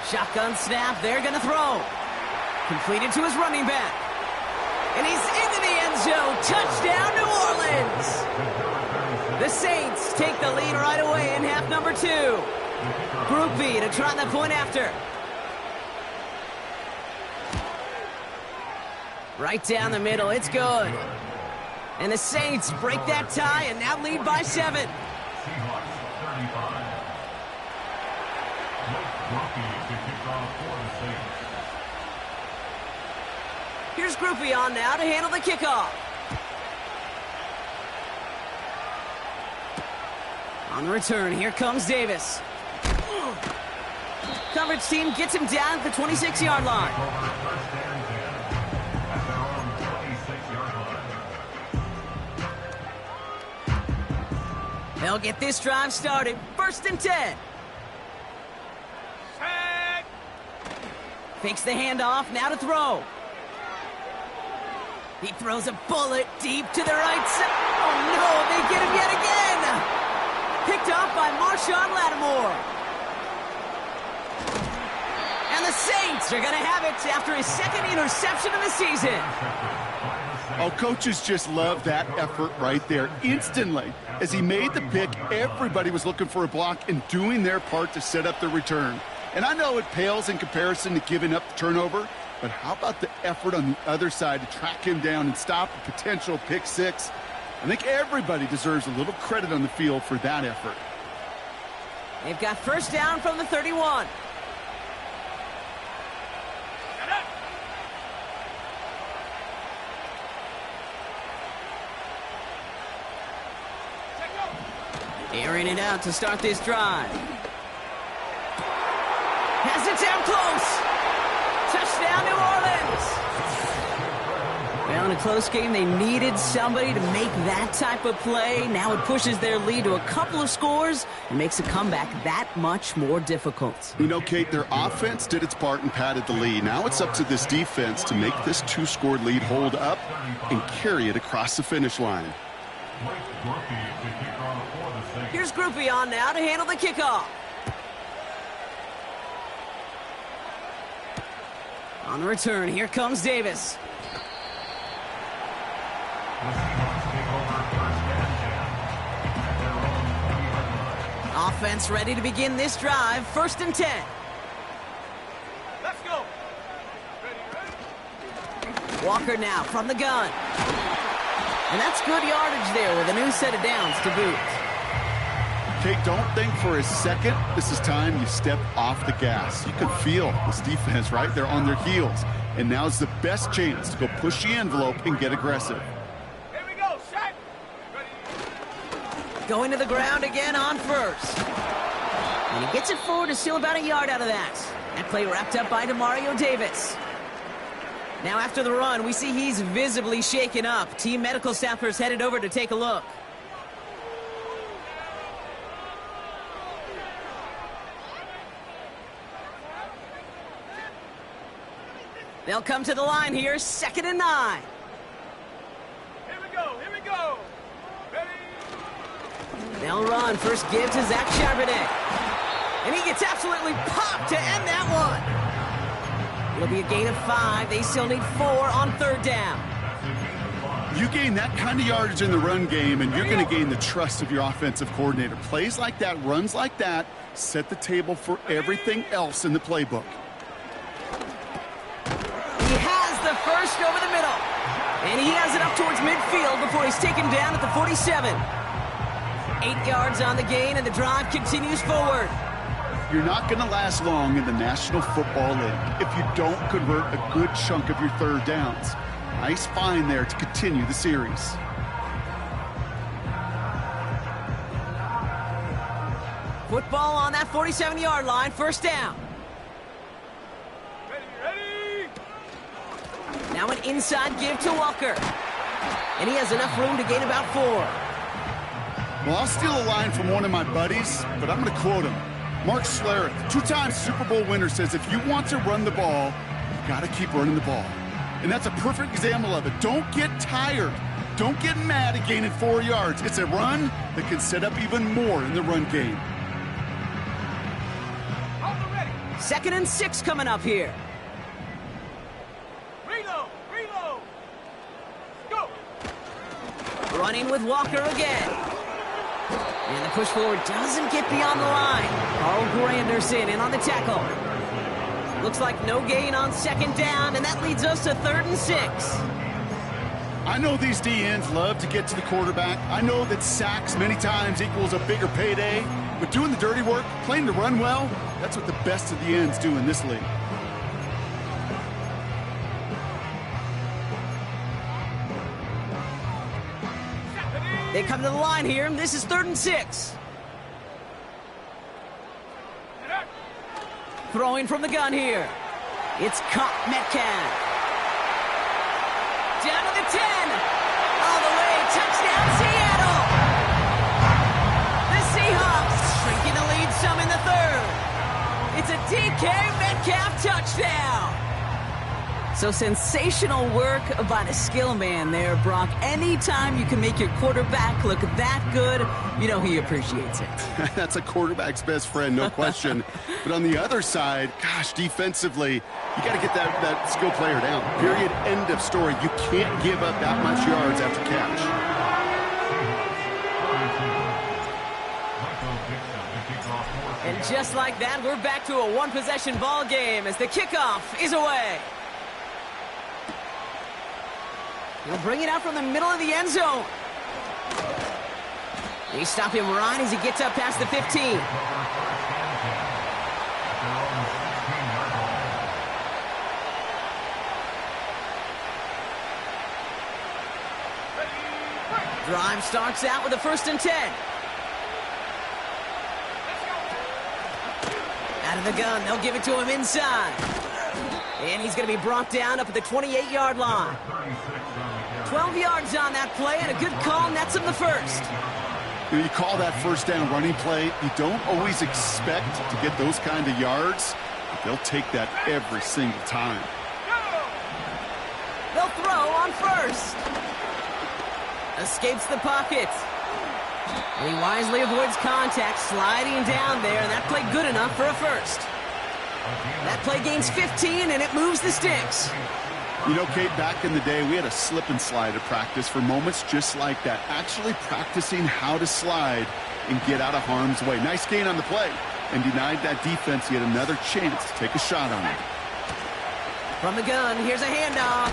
Shotgun snap, they're going to throw. Completed to his running back. And he's into the end zone. Touchdown, New Orleans. The Saints take the lead right away in half number 2. Group B to try the point after. Right down the middle, it's good. And the Saints break that tie and now lead by 7. Here's Groupie on now to handle the kickoff. On the return, here comes Davis. Coverage team gets him down at the 26-yard line. They'll get this drive started. 1st and 10. Set. Fakes the handoff, now to throw. He throws a bullet deep to the right side. Oh no, they get him yet again. Picked off by Marshawn Lattimore. And the Saints are going to have it after his 2nd interception of the season. Oh, coaches just love that effort right there. Instantly, as he made the pick, everybody was looking for a block and doing their part to set up the return. And I know it pales in comparison to giving up the turnover, but how about the effort on the other side to track him down and stop a potential pick 6? I think everybody deserves a little credit on the field for that effort. They've got 1st down from the 31. Airing it out to start this drive. Has it down close. Touchdown, New Orleans. Well, in a close game, they needed somebody to make that type of play. Now it pushes their lead to a couple of scores and makes a comeback that much more difficult. You know, Kate, their offense did its part and padded the lead. Now it's up to this defense to make this 2-score lead hold up and carry it across the finish line. Here's Groupie on now to handle the kickoff. On the return, here comes Davis. Offense ready to begin this drive. 1st and 10. Let's go. Walker now from the gun. And that's good yardage there with a new set of downs to boot. Okay, don't think for a second this is time you step off the gas. You can feel this defense, right? They're on their heels. And now's the best chance to go push the envelope and get aggressive. Here we go. Set. Ready. Going to the ground again on 1st. And he gets it forward to steal about a yard out of that. That play wrapped up by Demario Davis. Now after the run, we see he's visibly shaken up. Team medical staffers headed over to take a look. They'll come to the line here, 2nd and 9. Here we go. Here we go. Ready. They'll run. First give to Zach Charbonnet. And he gets absolutely popped to end that one. It'll be a gain of 5. They still need 4 on 3rd down. You gain that kind of yardage in the run game, and you're going to gain the trust of your offensive coordinator. Plays like that, runs like that, set the table for everything else in the playbook. He has the first over the middle. And he has it up towards midfield before he's taken down at the 47. 8 yards on the gain, and the drive continues forward. You're not going to last long in the National Football League if you don't convert a good chunk of your 3rd downs. Nice find there to continue the series. Football on that 47-yard line, 1st down. Ready. Ready. Now an inside give to Walker. And he has enough room to gain about 4. Well, I'll steal a line from one of my buddies, but I'm going to quote him. Mark Schlereth, 2-time Super Bowl winner, says if you want to run the ball, you got to keep running the ball. And that's a perfect example of it. Don't get tired. Don't get mad at gaining 4 yards. It's a run that can set up even more in the run game. 2nd and 6 coming up here. Reload. Reload. Go. Running with Walker again. And the push forward doesn't get beyond the line. Carl Granderson in on the tackle. Looks like no gain on 2nd down, and that leads us to 3rd and 6. I know these DNs love to get to the quarterback. I know that sacks many times equals a bigger payday. But doing the dirty work, playing to run well, that's what the best of the ends do in this league. They come to the line here, and this is 3rd and 6. Throwing from the gun here. It's caught Metcalf. Down to the 10. All the way. Touchdown, Seattle. The Seahawks shrinking the lead some in the 3rd. It's a DK Metcalf touchdown. So sensational work by the skill man there, Brock. Anytime you can make your quarterback look that good, you know he appreciates it. That's a quarterback's best friend, no question. But on the other side, gosh, defensively, you got to get that skill player down. Period. End of story. You can't give up that much yards after catch. And just like that, we're back to a 1-possession ball game as the kickoff is away. He'll bring it out from the middle of the end zone. They stop him right as he gets up past the 15. Drive starts out with a 1st and 10. Out of the gun, they'll give it to him inside. And he's going to be brought down up at the 28-yard line. 12 yards on that play, and a good call nets him the 1st. You call that 1st down running play. You don't always expect to get those kind of yards. They'll take that every single time. They'll throw on 1st. Escapes the pocket. And he wisely avoids contact, sliding down there, and that play good enough for a 1st. That play gains 15, and it moves the sticks. You know, Kate, back in the day, we had a slip and slide at practice for moments just like that. Actually practicing how to slide and get out of harm's way. Nice gain on the play, and denied that defense yet another chance to take a shot on it. From the gun, here's a handoff.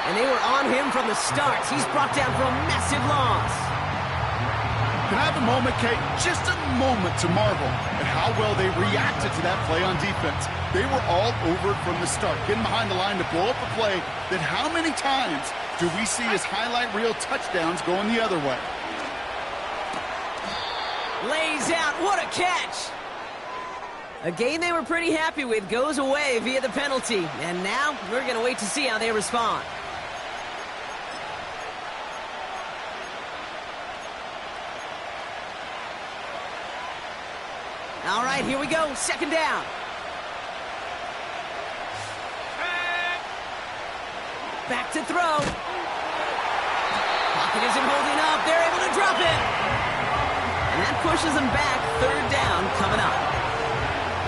And they were on him from the start. He's brought down for a massive loss. Can I have a moment, Kate? Just a moment to marvel at how well they reacted to that play on defense. They were all over it from the start, getting behind the line to blow up a play that how many times do we see as highlight reel touchdowns going the other way? Lays out, what a catch! A game they were pretty happy with goes away via the penalty. And now we're going to wait to see how they respond. All right, here we go. Second down. Back to throw. Pocket isn't holding up. They're able to drop it. And that pushes them back. Third down coming up.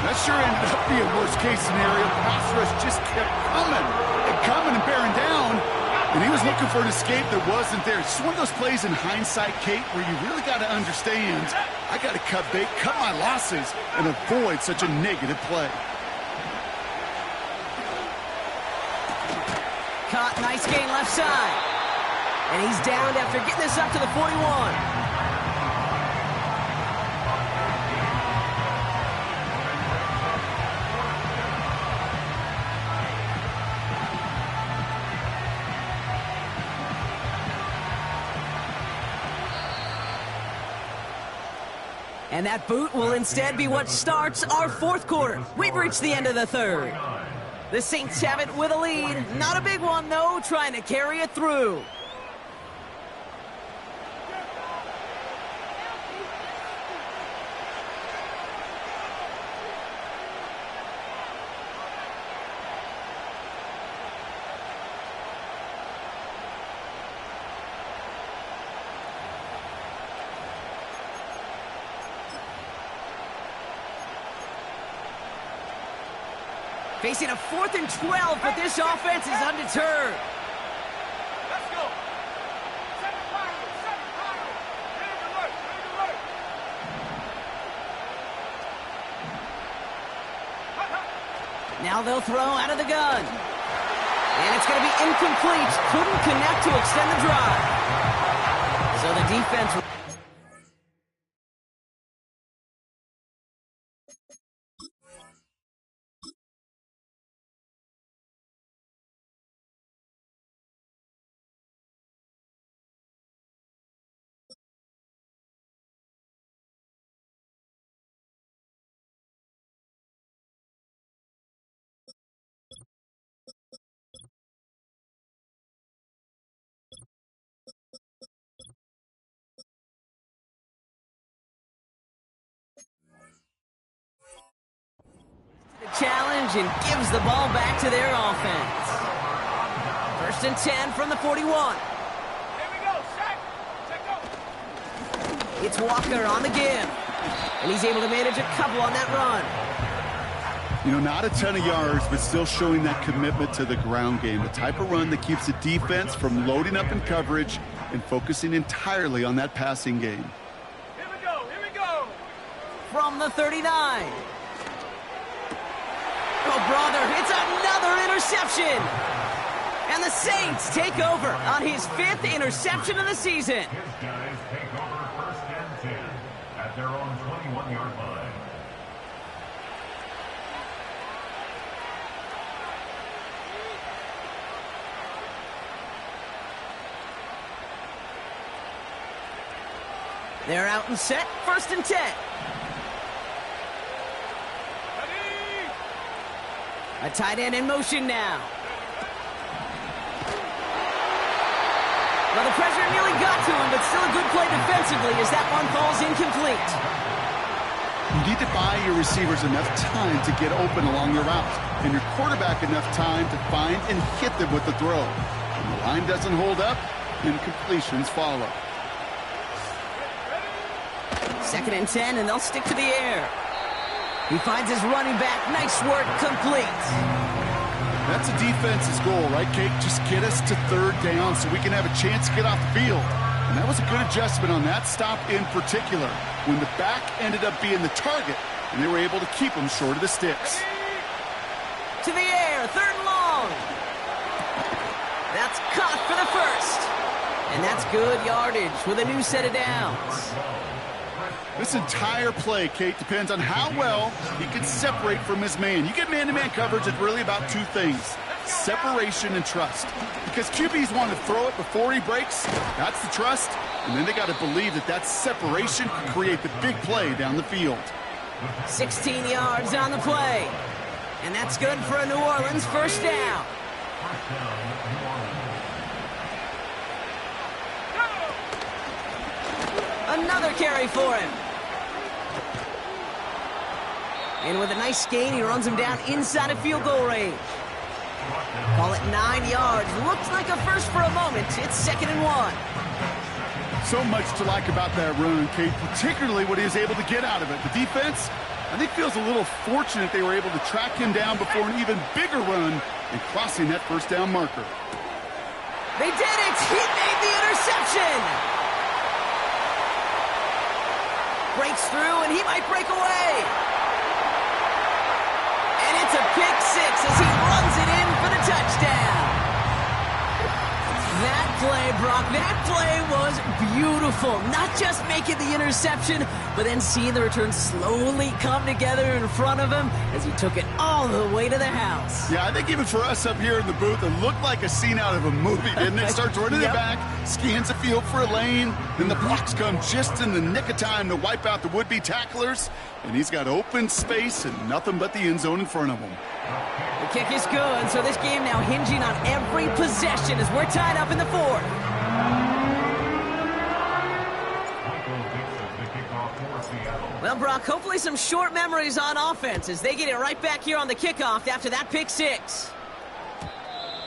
That sure ended up being worst-case scenario. Pass rush just kept coming and bearing down. And he was looking for an escape that wasn't there. It's just one of those plays in hindsight, Kate, where you really got to understand, I got to cut bait, cut my losses, and avoid such a negative play. Caught, nice gain left side. And he's downed after getting this up to the 41. And that boot will instead be what starts our fourth quarter. We've reached the end of the third. The Saints have it with a lead. Not a big one, though, trying to carry it through. Facing a 4th and 12, but this offense is undeterred. Let's go. Seven power. Ready to work. Now they'll throw out of the gun. And it's going to be incomplete. Couldn't connect to extend the drive. So the defense... challenge and gives the ball back to their offense. 1st and 10 from the 41. Here we go, sack. Check go. It's Walker on the give. And he's able to manage a couple on that run. You know, not a ton of yards, but still showing that commitment to the ground game. The type of run that keeps the defense from loading up in coverage and focusing entirely on that passing game. Here we go. From the 39. Oh, brother, it's another interception. And the Saints take over on his 5th interception of the season. His guys take over 1st and 10 at their own 21-yard line. They're out and set. 1st and 10. A tight end in motion now. Well, the pressure nearly got to him, but still a good play defensively as that one falls incomplete. You need to buy your receivers enough time to get open along your route, and your quarterback enough time to find and hit them with the throw. When the line doesn't hold up, incompletions follow. 2nd and 10, and they'll stick to the air. He finds his running back. Nice work, complete. That's a defense's goal, right, Kate? Just get us to third down so we can have a chance to get off the field. And that was a good adjustment on that stop in particular, when the back ended up being the target, and they were able to keep him short of the sticks. To the air, third and long. That's caught for the first. And that's good yardage with a new set of downs. This entire play, Kate, depends on how well he can separate from his man. You get man-to-man coverage, it's really about two things: separation and trust. Because QBs want to throw it before he breaks, that's the trust, and then they got to believe that that separation can create the big play down the field. 16 yards on the play. And that's good for a New Orleans first down. Another carry for him. And with a nice gain, he runs him down inside of field goal range. Call it 9 yards. Looks like a first for a moment. It's 2nd and 1. So much to like about that run, Kate, particularly what he was able to get out of it. The defense, I think, feels a little fortunate they were able to track him down before an even bigger run and crossing that first down marker. They did it! He made the interception! Breaks through, and he might break away. And it's a pick six as he runs it in for the touchdown. That play, Brock, that play was beautiful. Not just making the interception, but then seeing the return slowly come together in front of him as he took it all the way to the house. Yeah, I think even for us up here in the booth, it looked like a scene out of a movie, didn't it? Starts running it back, scans the field for a lane, then the blocks come just in the nick of time to wipe out the would-be tacklers, and he's got open space and nothing but the end zone in front of him. The kick is good, so this game now hinging on every possession as we're tied up in the fourth. Well, Brock, hopefully some short memories on offense as they get it right back here on the kickoff after that pick six.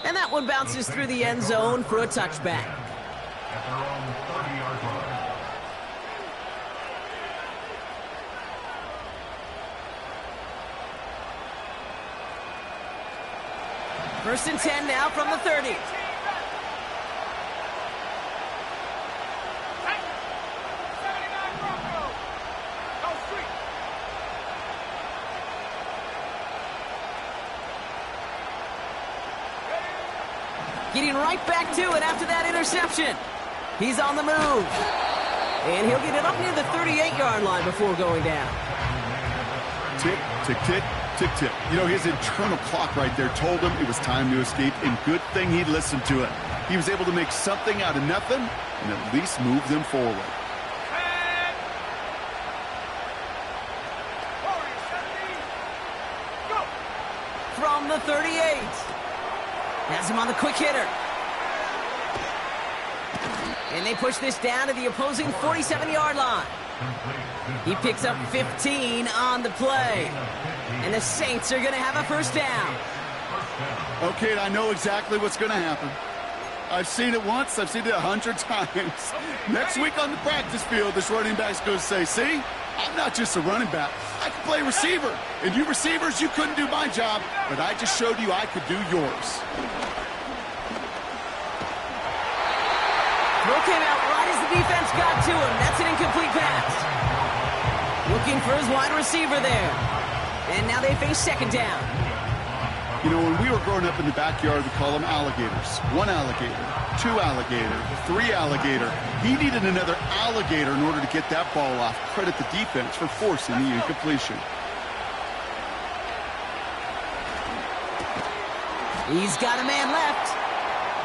And that one bounces through the end zone for a touchback. At their own 30-yard line. First and 10 now from the 30. Getting right back to it after that interception. He's on the move. And he'll get it up near the 38-yard line before going down. Tick, tick, tick, tick, tick. You know, his internal clock right there told him it was time to escape, and good thing he listened to it. He was able to make something out of nothing and at least move them forward. From the 38. Has him on the quick hitter. And they push this down to the opposing 47-yard line. He picks up 15 on the play. And the Saints are going to have a first down. Okay, I know exactly what's going to happen. I've seen it once. I've seen it 100 times. Next week on the practice field, this running back's going to say, see, I'm not just a running back. I can play receiver. And you receivers, you couldn't do my job, but I just showed you I could do yours. Throw came out right as the defense got to him. That's an incomplete pass. Looking for his wide receiver there. And now they face second down. You know, when we were growing up in the backyard, we call them alligators. 1 alligator, 2 alligator, 3 alligator. He needed another alligator in order to get that ball off. Credit the defense for forcing the incompletion. He's got a man left.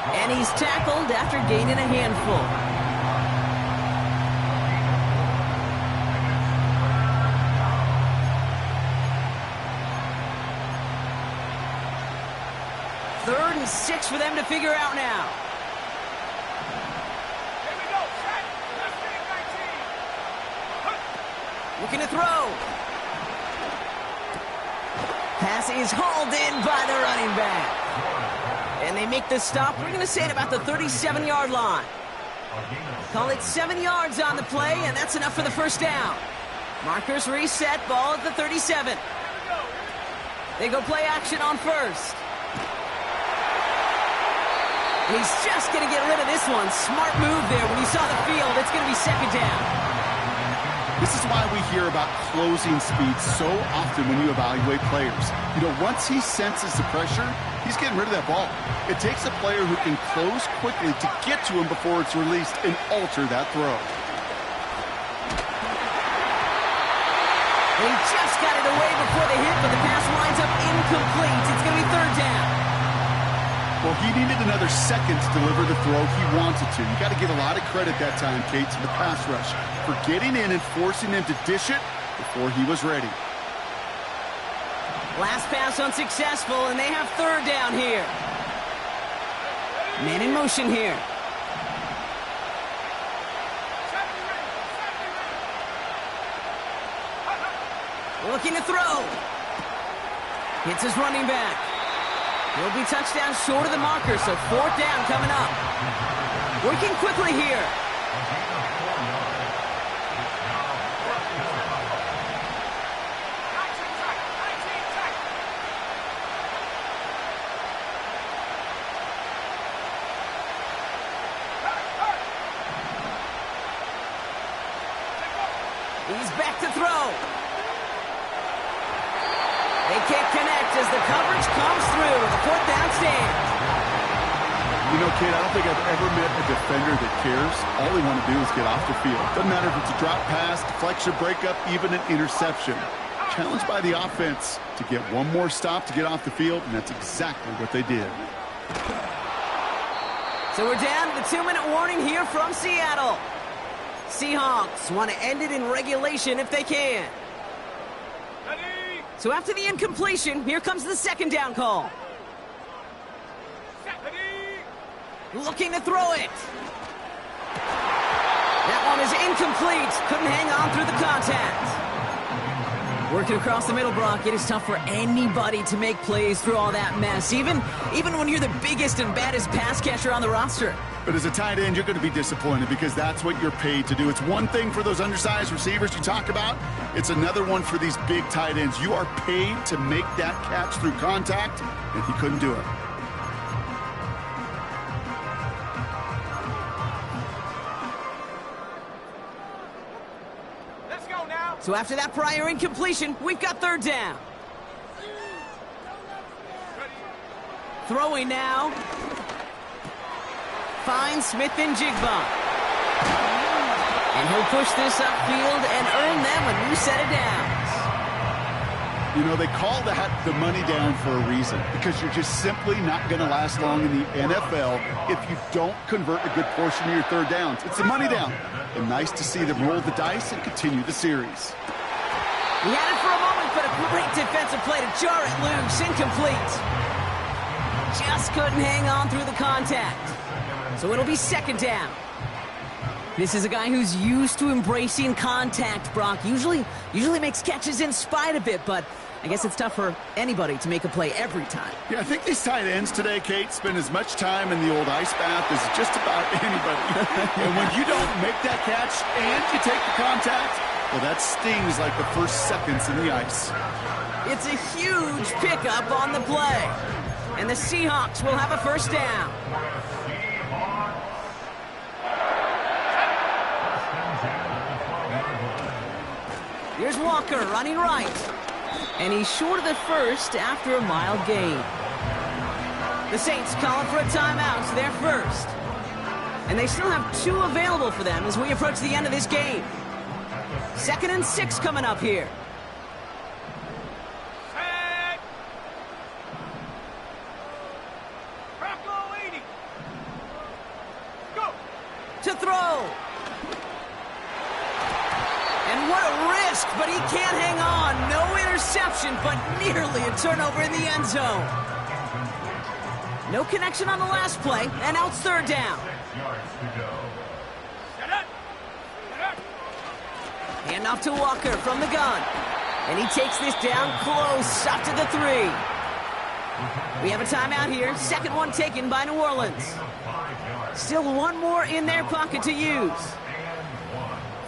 And he's tackled after gaining a handful. Third and 6 for them to figure out now. Here we go. Set. Let's get it, 19. Looking to throw. Pass is hauled in by the running back. And they make the stop. We're going to say it about the 37-yard line. Call it 7 yards on the play, and that's enough for the first down. Markers reset, ball at the 37. They go play action on first. He's just going to get rid of this one. Smart move there when he saw the field. It's going to be second down. This is why we hear about closing speed so often when you evaluate players. You know, once he senses the pressure, he's getting rid of that ball. It takes a player who can close quickly to get to him before it's released and alter that throw. He just got it away before the hit, but the pass winds up incomplete. It's going to be third down. Well, he needed another second to deliver the throw he wanted to. You got to give a lot of credit that time, Kate, to the pass rush for getting in and forcing him to dish it before he was ready. Last pass unsuccessful, and they have third down here. Man in motion here. Looking to throw. Hits his running back. He'll be touchdown short of the marker, so fourth down coming up. Working quickly here. He's back to throw. They can't connect as the coverage comes through. The fourth down stands. You know, Kate, I don't think I've ever met a defender that cares. All they want to do is get off the field. Doesn't matter if it's a drop pass, deflection, breakup, even an interception. Challenged by the offense to get one more stop to get off the field, and that's exactly what they did. So we're down to the 2-minute warning here from Seattle. Seahawks want to end it in regulation if they can. So after the incompletion, here comes the second down call. Looking to throw it. That one is incomplete. Couldn't hang on through the contact. Working across the middle, Brock, it is tough for anybody to make plays through all that mess, even when you're the biggest and baddest pass catcher on the roster. But as a tight end, you're going to be disappointed because that's what you're paid to do. It's one thing for those undersized receivers you talk about. It's another one for these big tight ends. You are paid to make that catch through contact, and he couldn't do it. Let's go now. So after that prior incompletion, we've got third down. Throwing now. Finds Smith-Njigba. And he'll push this upfield and earn them a new set of downs. You know, they call that the money down for a reason because you're just simply not going to last long in the NFL if you don't convert a good portion of your third downs. It's the money down. And nice to see them roll the dice and continue the series. He had it for a moment, but a great defensive play to jar it loose. Incomplete. Just couldn't hang on through the contact. So it'll be second down. This is a guy who's used to embracing contact, Brock. Usually makes catches in spite of it, but I guess it's tough for anybody to make a play every time. Yeah, I think these tight ends today, Kate, spend as much time in the old ice bath as just about anybody. And when you don't make that catch and you take the contact, well, that stings like the first seconds in the ice. It's a huge pickup on the play. And the Seahawks will have a first down. Here's Walker running right. And he's short of the first after a mild gain. The Saints calling for a timeout, so they're first. And they still have 2 available for them as we approach the end of this game. 2nd and 6 coming up here. Set. Bronco 80. Go. To throw. And what a risk, but he can't hang on. No interception, but nearly a turnover in the end zone. No connection on the last play, and now it's third down. Set up. Set up. Hand off to Walker from the gun. And he takes this down close, up to the 3. We have a timeout here. Second one taken by New Orleans. Still one more in their pocket to use.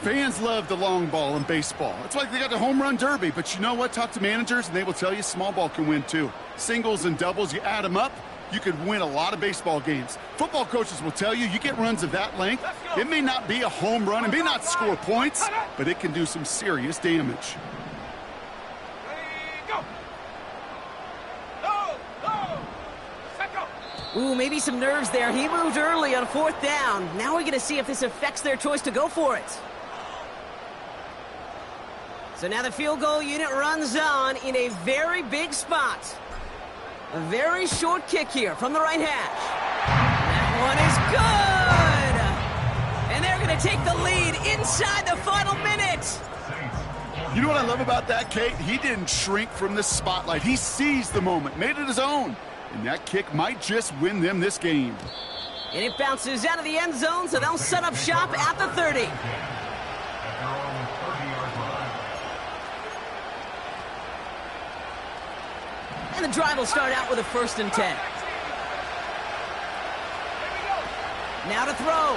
Fans love the long ball in baseball. It's like they got the home run derby. But you know what? Talk to managers, and they will tell you small ball can win too. Singles and doubles, you add them up, you could win a lot of baseball games. Football coaches will tell you get runs of that length. It may not be a home run, it may not score points, but it can do some serious damage. Ooh, maybe some nerves there. He moved early on 4th down. Now we're going to see if this affects their choice to go for it. So now the field goal unit runs on in a very big spot. A very short kick here from the right hash. That one is good! And they're going to take the lead inside the final minute. You know what I love about that, Kate? He didn't shrink from the spotlight. He seized the moment, made it his own. And that kick might just win them this game. And it bounces out of the end zone, so they'll set up shop at the 30. And the drive will start out with a 1st and 10. Now to throw.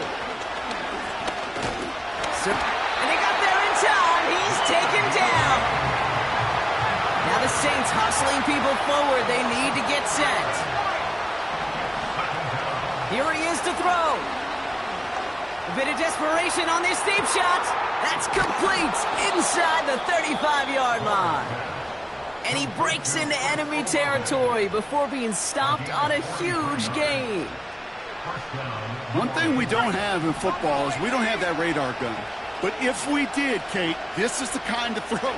And they got there in time. He's taken down. Now the Saints hustling people forward. They need to get set. Here he is to throw. A bit of desperation on this deep shot. That's complete inside the 35-yard line. And he breaks into enemy territory before being stopped on a huge gain. One thing we don't have in football is we don't have that radar gun. But if we did, Kate, this is the kind of throw,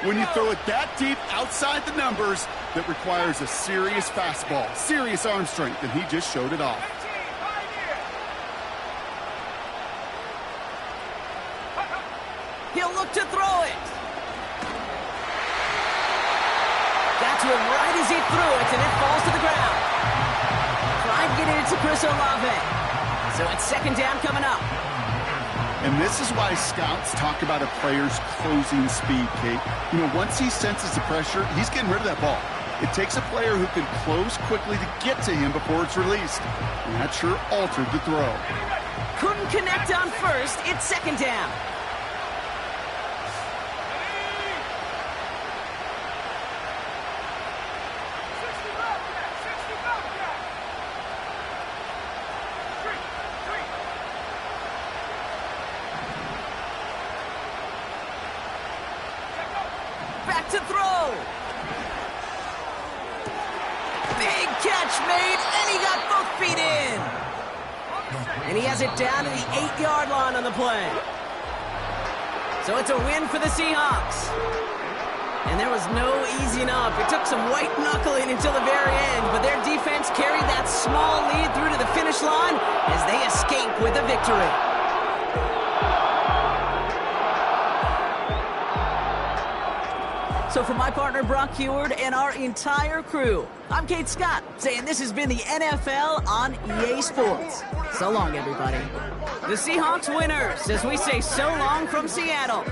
when you throw it that deep outside the numbers, that requires a serious fastball, serious arm strength, and he just showed it off. He'll look to throw it. Got to him right as he threw it, and it falls to the ground. Tried getting it to Chris Olave. So it's 2nd down coming up. And this is why scouts talk about a player's closing speed, Kate. You know, once he senses the pressure, he's getting rid of that ball. It takes a player who can close quickly to get to him before it's released. And that sure altered the throw. Couldn't connect on 1st. It's 2nd down. Back to throw. Big catch made, and he got both feet in. And he has it down to the 8-yard line on the play. So it's a win for the Seahawks. And there was no easing up. It took some white knuckling until the very end, but their defense carried that small lead through to the finish line as they escape with a victory. So for my partner, Brock Heward, and our entire crew, I'm Kate Scott, saying this has been the NFL on EA Sports. So long, everybody. The Seahawks winners, as we say so long from Seattle.